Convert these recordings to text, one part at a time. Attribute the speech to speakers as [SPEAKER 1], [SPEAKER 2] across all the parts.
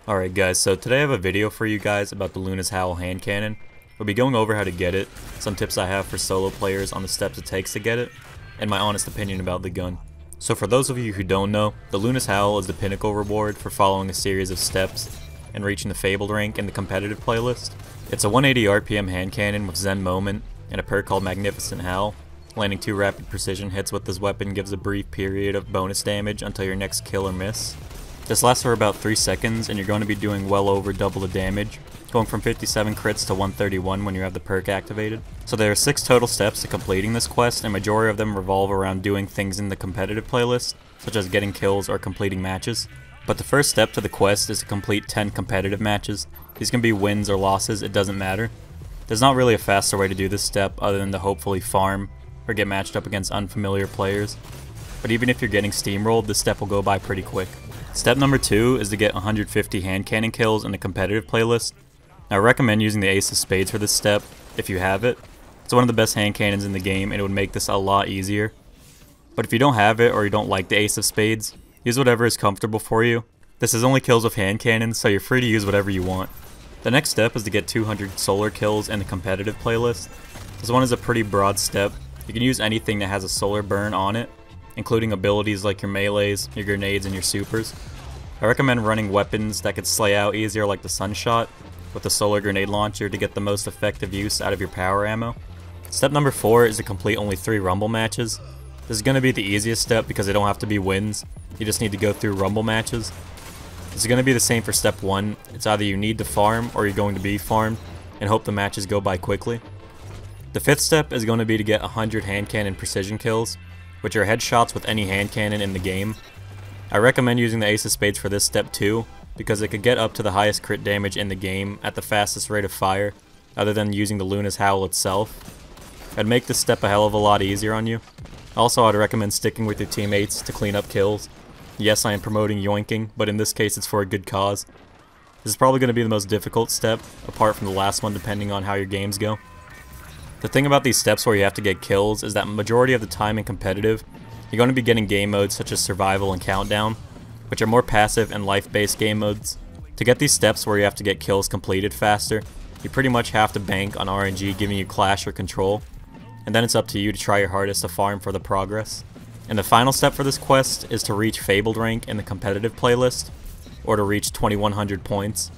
[SPEAKER 1] Alright guys, so today I have a video for you guys about the Luna's Howl hand cannon. We'll be going over how to get it, some tips I have for solo players on the steps it takes to get it, and my honest opinion about the gun. So for those of you who don't know, the Luna's Howl is the pinnacle reward for following a series of steps and reaching the Fabled rank in the competitive playlist. It's a 180 RPM hand cannon with Zen Moment and a perk called Magnificent Howl. Landing 2 rapid precision hits with this weapon gives a brief period of bonus damage until your next kill or miss. This lasts for about 3 seconds and you're going to be doing well over double the damage, going from 57 crits to 131 when you have the perk activated. So there are 6 total steps to completing this quest, and majority of them revolve around doing things in the competitive playlist, such as getting kills or completing matches. But the first step to the quest is to complete 10 competitive matches. These can be wins or losses, it doesn't matter. There's not really a faster way to do this step other than to hopefully farm or get matched up against unfamiliar players. But even if you're getting steamrolled, this step will go by pretty quick. Step number 2 is to get 150 hand cannon kills in the competitive playlist. Now, I recommend using the Ace of Spades for this step, if you have it. It's one of the best hand cannons in the game and it would make this a lot easier. But if you don't have it or you don't like the Ace of Spades, use whatever is comfortable for you. This is only kills with hand cannons, so you're free to use whatever you want. The next step is to get 200 solar kills in the competitive playlist. This one is a pretty broad step. You can use anything that has a solar burn on it, including abilities like your melees, your grenades, and your supers. I recommend running weapons that could slay out easier like the Sunshot with the solar grenade launcher to get the most effective use out of your power ammo. Step number 4 is to complete only 3 rumble matches. This is going to be the easiest step because they don't have to be wins, you just need to go through rumble matches. This is going to be the same for step 1, it's either you need to farm or you're going to be farmed and hope the matches go by quickly. The 5th step is going to be to get 100 hand cannon precision kills, which are headshots with any hand cannon in the game. I recommend using the Ace of Spades for this step too, because it could get up to the highest crit damage in the game at the fastest rate of fire, other than using the Luna's Howl itself. It'd make this step a hell of a lot easier on you. Also, I'd recommend sticking with your teammates to clean up kills. Yes, I am promoting yoinking, but in this case it's for a good cause. This is probably going to be the most difficult step, apart from the last one depending on how your games go. The thing about these steps where you have to get kills is that majority of the time in competitive, you're going to be getting game modes such as Survival and Countdown, which are more passive and life-based game modes. To get these steps where you have to get kills completed faster, you pretty much have to bank on RNG giving you Clash or Control, and then it's up to you to try your hardest to farm for the progress. And the final step for this quest is to reach Fabled rank in the competitive playlist, or to reach 2100 points.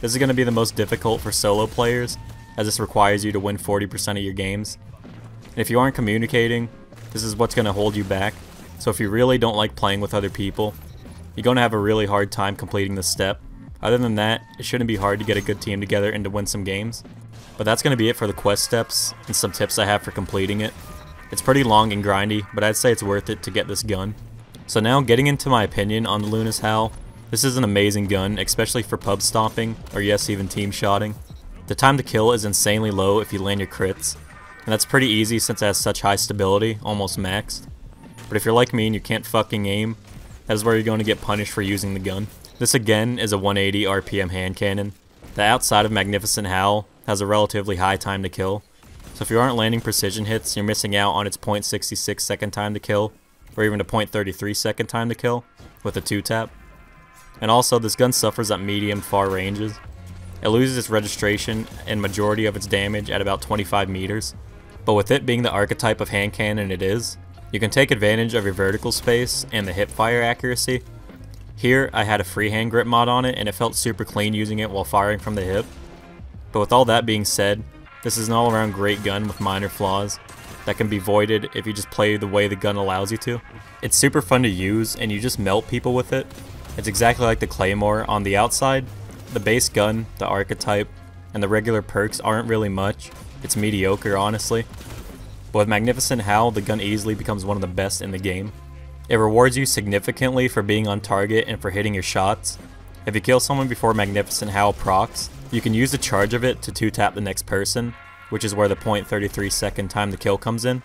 [SPEAKER 1] This is going to be the most difficult for solo players, as this requires you to win 40% of your games. And if you aren't communicating, this is what's going to hold you back. So if you really don't like playing with other people, you're going to have a really hard time completing this step. Other than that, it shouldn't be hard to get a good team together and to win some games. But that's going to be it for the quest steps and some tips I have for completing it. It's pretty long and grindy, but I'd say it's worth it to get this gun. So now, getting into my opinion on the Luna's Howl, this is an amazing gun, especially for pub stomping, or yes, even team shotting. The time to kill is insanely low if you land your crits, and that's pretty easy since it has such high stability, almost maxed. But if you're like me and you can't fucking aim, that is where you're going to get punished for using the gun. This again is a 180 RPM hand cannon. The outside of Magnificent Howl has a relatively high time to kill, so if you aren't landing precision hits, you're missing out on its .66 second time to kill, or even a .33 second time to kill, with a 2-tap. And also, this gun suffers at medium far ranges. It loses its registration and majority of its damage at about 25 meters, but with it being the archetype of hand cannon it is, you can take advantage of your vertical space and the hip fire accuracy. Here, I had a freehand grip mod on it and it felt super clean using it while firing from the hip. But with all that being said, this is an all-around great gun with minor flaws that can be voided if you just play the way the gun allows you to. It's super fun to use and you just melt people with it. It's exactly like the Claymore on the outside. The base gun, the archetype, and the regular perks aren't really much. It's mediocre, honestly. But with Magnificent Howl, the gun easily becomes one of the best in the game. It rewards you significantly for being on target and for hitting your shots. If you kill someone before Magnificent Howl procs, you can use the charge of it to 2-tap the next person, which is where the .33 second time to kill comes in.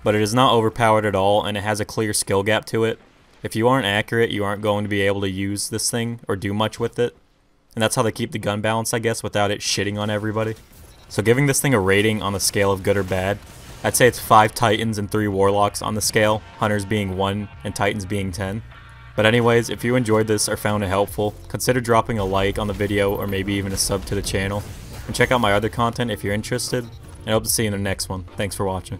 [SPEAKER 1] But it is not overpowered at all, and it has a clear skill gap to it. If you aren't accurate, you aren't going to be able to use this thing or do much with it. And that's how they keep the gun balance, I guess, without it shitting on everybody. So giving this thing a rating on the scale of good or bad, I'd say it's 5 Titans and 3 Warlocks on the scale, Hunters being 1 and Titans being 10. But anyways, if you enjoyed this or found it helpful, consider dropping a like on the video or maybe even a sub to the channel. And check out my other content if you're interested. And I hope to see you in the next one. Thanks for watching.